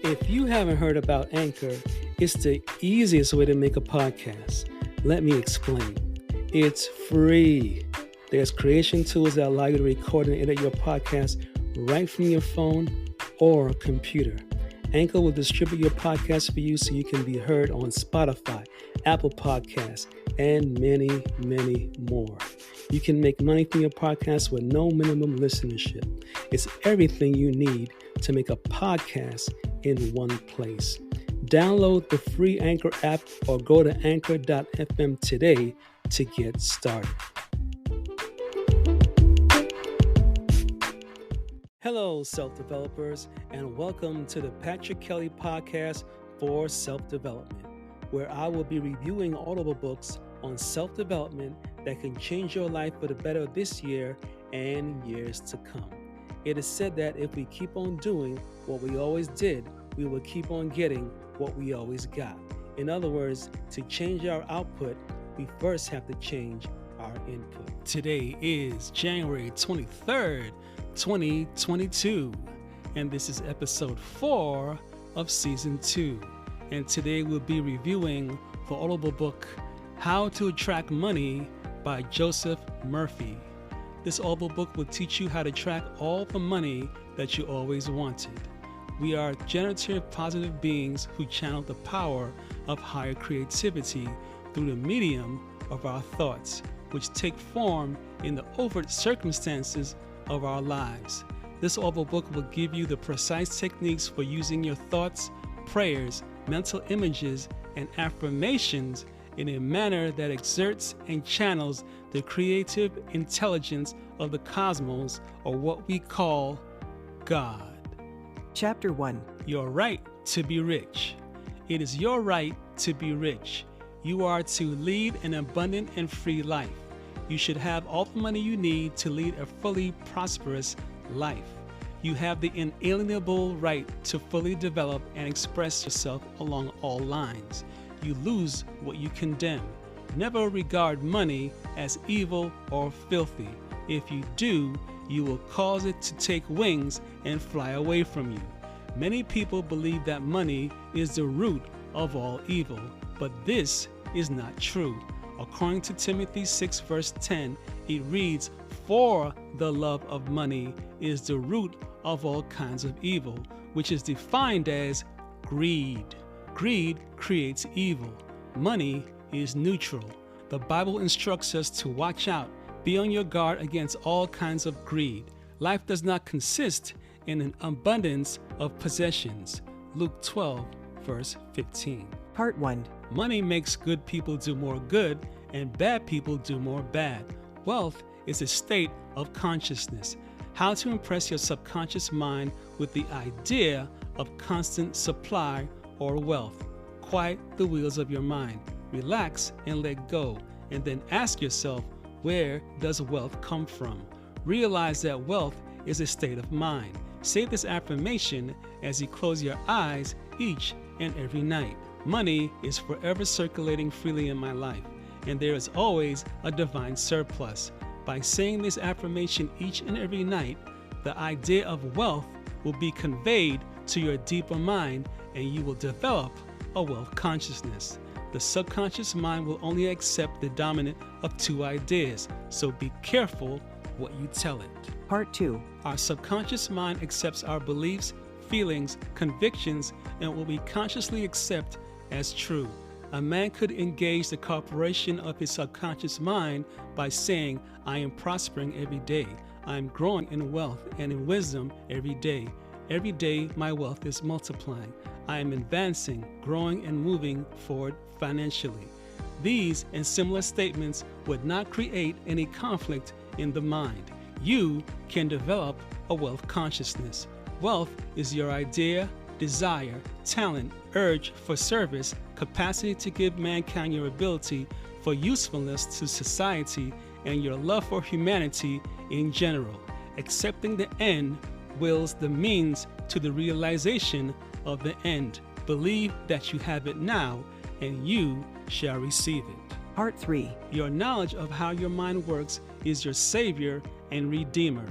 If you haven't heard about Anchor, it's the easiest way to make a podcast. Let me explain. It's free. There's creation tools that allow you to record and edit your podcast right from your phone or computer. Anchor will distribute your podcast for you so you can be heard on Spotify, Apple Podcasts, and many, many more. You can make money from your podcast with no minimum listenership. It's everything you need to make a podcast in one place. Download the free Anchor app or go to anchor.fm today to get started. Hello, self-developers, and welcome to the Patrick Kelly Podcast for Self-Development, where I will be reviewing audible books on self-development that can change your life for the better this year and years to come. It is said that if we keep on doing what we always did, we will keep on getting what we always got. In other words, to change our output, we first have to change our input. Today is January 23rd, 2022, and this is episode 4 of season 2. And today we'll be reviewing the audible book, How to Attract Money by Joseph Murphy. This audible book will teach you how to attract all the money that you always wanted. We are generative, positive beings who channel the power of higher creativity through the medium of our thoughts, which take form in the overt circumstances of our lives. This audible book will give you the precise techniques for using your thoughts, prayers, mental images, and affirmations in a manner that exerts and channels the creative intelligence of the cosmos, or what we call God. Chapter 1. Your right to be rich. It is your right to be rich. You are to lead an abundant and free life. You should have all the money you need to lead a fully prosperous life. You have the inalienable right to fully develop and express yourself along all lines. You lose what you condemn. Never regard money as evil or filthy. If you do, you will cause it to take wings and fly away from you. Many people believe that money is the root of all evil, but this is not true. According to Timothy 6 verse 10, it reads, "For the love of money is the root of all kinds of evil," which is defined as greed. Greed creates evil. Money is neutral. The Bible instructs us to watch out, be on your guard against all kinds of greed. Life does not consist in an abundance of possessions. Luke 12 verse 15. Part 1. Money makes good people do more good and bad people do more bad. Wealth is a state of consciousness. How to impress your subconscious mind with the idea of constant supply or wealth. Quiet the wheels of your mind. Relax and let go, and then ask yourself, where does wealth come from? Realize that wealth is a state of mind. Say this affirmation as you close your eyes each and every night. Money is forever circulating freely in my life, and there is always a divine surplus. By saying this affirmation each and every night, the idea of wealth will be conveyed to your deeper mind, and you will develop a wealth consciousness. The subconscious mind will only accept the dominant of two ideas, so be careful what you tell it. Part 2. Our subconscious mind accepts our beliefs, feelings, convictions, and what we consciously accept as true. A man could engage the corporation of his subconscious mind by saying, "I am prospering every day. I am growing in wealth and in wisdom every day. Every day my wealth is multiplying. I am advancing, growing, and moving forward financially." These and similar statements would not create any conflict in the mind. You can develop a wealth consciousness. Wealth is your idea, desire, talent, urge for service, capacity to give mankind your ability for usefulness to society, and your love for humanity in general. Accepting the end wills the means to the realization of the end. Believe that you have it now, and you shall receive it. Part 3. Your knowledge of how your mind works is your savior and redeemer.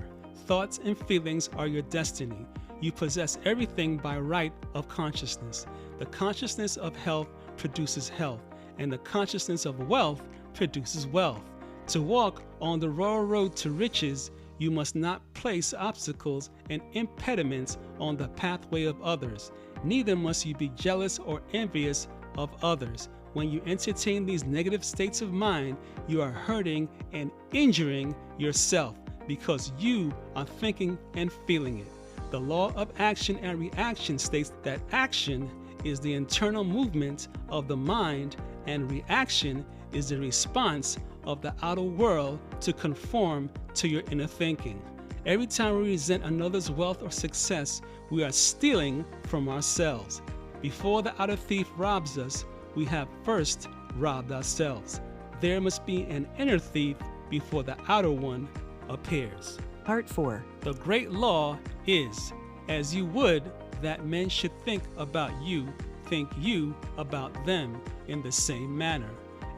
Thoughts and feelings are your destiny. you possess everything by right of consciousness. The consciousness of health produces health, and the consciousness of wealth produces wealth. To walk on the royal road to riches, you must not place obstacles and impediments on the pathway of others. Neither must you be jealous or envious of others. When you entertain these negative states of mind, you are hurting and injuring yourself because you are thinking and feeling it. The law of action and reaction states that action is the internal movement of the mind and reaction is the response of the outer world to conform to your inner thinking. Every time we resent another's wealth or success, we are stealing from ourselves. Before the outer thief robs us, we have first robbed ourselves. There must be an inner thief before the outer one appears. Part 4. The great law is, as you would that men should think about you, think you about them in the same manner.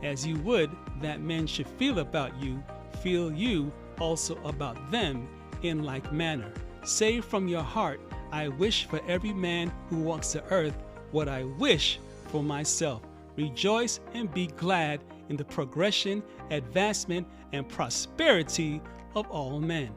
As you would that men should feel about you, feel you also about them in like manner. Say from your heart, I wish for every man who walks the earth what I wish for myself. Rejoice and be glad in the progression, advancement, and prosperity of all men.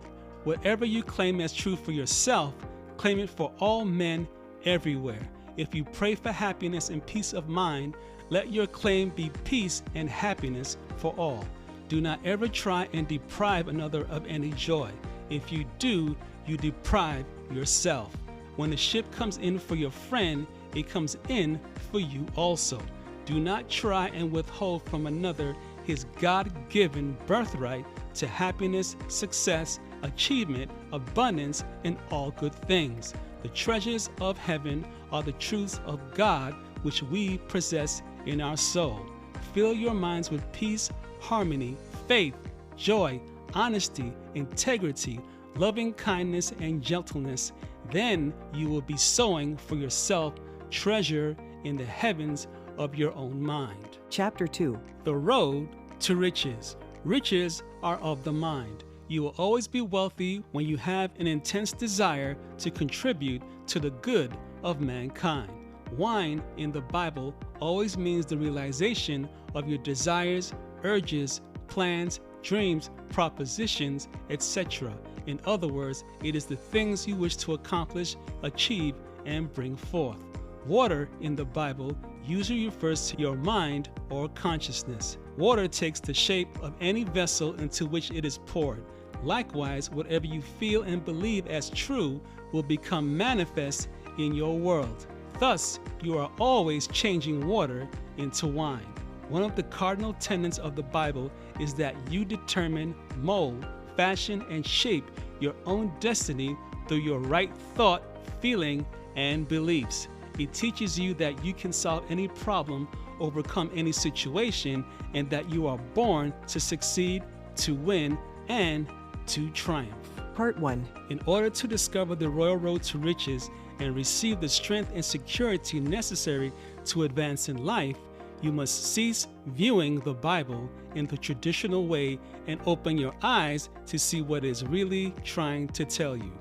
Whatever you claim as true for yourself, claim it for all men everywhere. If you pray for happiness and peace of mind, let your claim be peace and happiness for all. Do not ever try and deprive another of any joy. If you do, you deprive yourself. When the ship comes in for your friend, it comes in for you also. Do not try and withhold from another his God-given birthright to happiness, success, achievement, abundance, and all good things. The treasures of heaven are the truths of God which we possess in our soul. Fill your minds with peace, harmony, faith, joy, honesty, integrity, loving kindness, and gentleness. Then you will be sowing for yourself treasure in the heavens of your own mind. Chapter 2. The road to riches. Riches are of the mind. You will always be wealthy when you have an intense desire to contribute to the good of mankind. Wine in the Bible always means the realization of your desires, urges, plans, dreams, propositions, etc. In other words, it is the things you wish to accomplish, achieve, and bring forth. Water in the Bible usually refers to your mind or consciousness. Water takes the shape of any vessel into which it is poured. Likewise, whatever you feel and believe as true will become manifest in your world. Thus, you are always changing water into wine. One of the cardinal tenets of the Bible is that you determine, mold, fashion, and shape your own destiny through your right thought, feeling, and beliefs. It teaches you that you can solve any problem, overcome any situation, and that you are born to succeed, to win, and to triumph. Part 1. In order to discover the royal road to riches and receive the strength and security necessary to advance in life, you must cease viewing the Bible in the traditional way and open your eyes to see what it is really trying to tell you.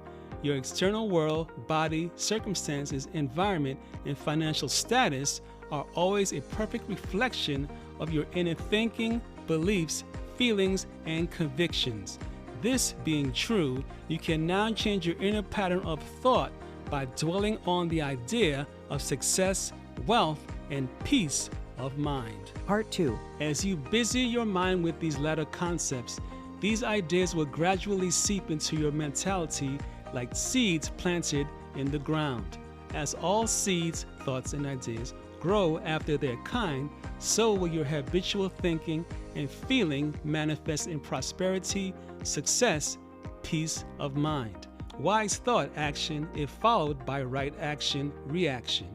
Your external world, body, circumstances, environment, and financial status are always a perfect reflection of your inner thinking, beliefs, feelings, and convictions. This being true, you can now change your inner pattern of thought by dwelling on the idea of success, wealth, and peace of mind. Part 2. As you busy your mind with these latter concepts, these ideas will gradually seep into your mentality like seeds planted in the ground. As all seeds, thoughts, and ideas grow after their kind, so will your habitual thinking and feeling manifest in prosperity, success, peace of mind. Wise thought action if followed by right action reaction.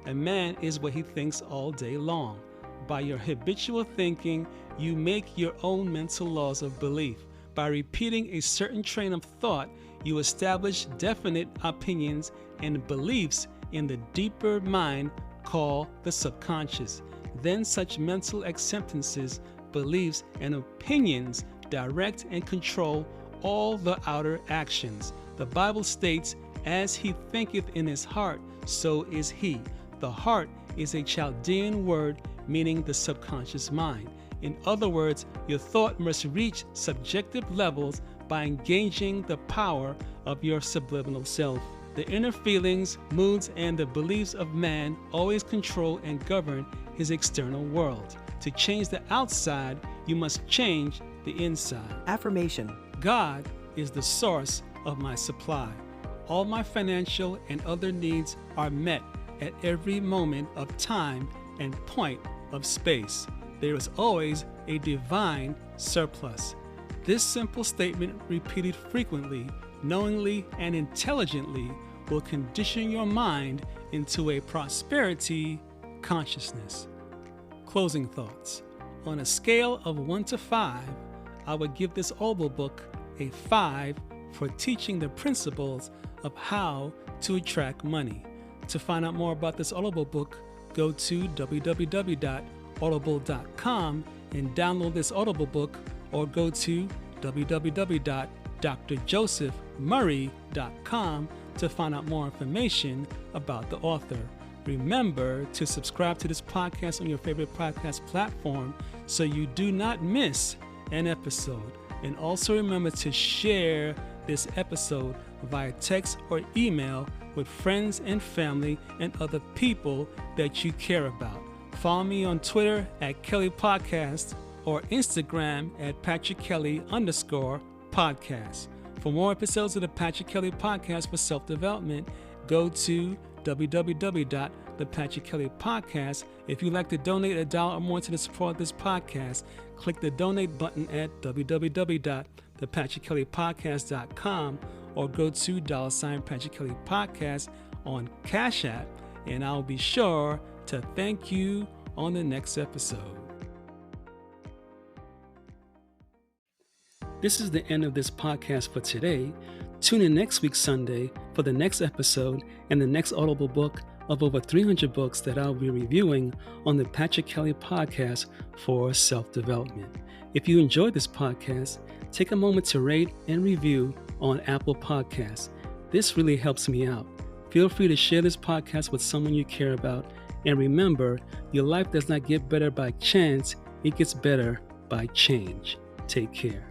A man is what he thinks all day long. By your habitual thinking, you make your own mental laws of belief. By repeating a certain train of thought, you establish definite opinions and beliefs in the deeper mind called the subconscious. Then such mental acceptances, beliefs, and opinions direct and control all the outer actions. The Bible states, As he thinketh in his heart, so is he. The heart is a Chaldean word meaning the subconscious mind. In other words, your thought must reach subjective levels by engaging the power of your subliminal self. The inner feelings, moods, and the beliefs of man always control and govern his external world. To change the outside, you must change the inside. Affirmation. God is the source of my supply. All my financial and other needs are met at every moment of time and point of space. There is always a divine surplus. This simple statement, repeated frequently, knowingly, and intelligently, will condition your mind into a prosperity consciousness. Closing thoughts. On a scale of 1 to 5, I would give this audible book a 5 for teaching the principles of how to attract money. To find out more about this audible book, go to www.audible.com and download this audible book, or go to www.drjosephmurray.com to find out more information about the author. Remember to subscribe to this podcast on your favorite podcast platform so you do not miss an episode. And also remember to share this episode via text or email with friends and family and other people that you care about. Follow me on Twitter at Kelly Podcast or Instagram at PatrickKelly_podcast. For more episodes of the Patrick Kelly Podcast for self-development, go to www.thepatrickkellypodcast. If you'd like to donate $1 or more to the support of this podcast, click the donate button at www.thepatrickkellypodcast.com or go to $Patrick Kelly Podcast on Cash App, and I'll be sure to thank you on the next episode. This is the end of this podcast for today. Tune in next week Sunday for the next episode and the next audible book of over 300 books that I'll be reviewing on the Patrick Kelly Podcast for self-development. If you enjoyed this podcast, take a moment to rate and review on Apple Podcasts. This really helps me out. Feel free to share this podcast with someone you care about. And remember, your life does not get better by chance, it gets better by change. Take care.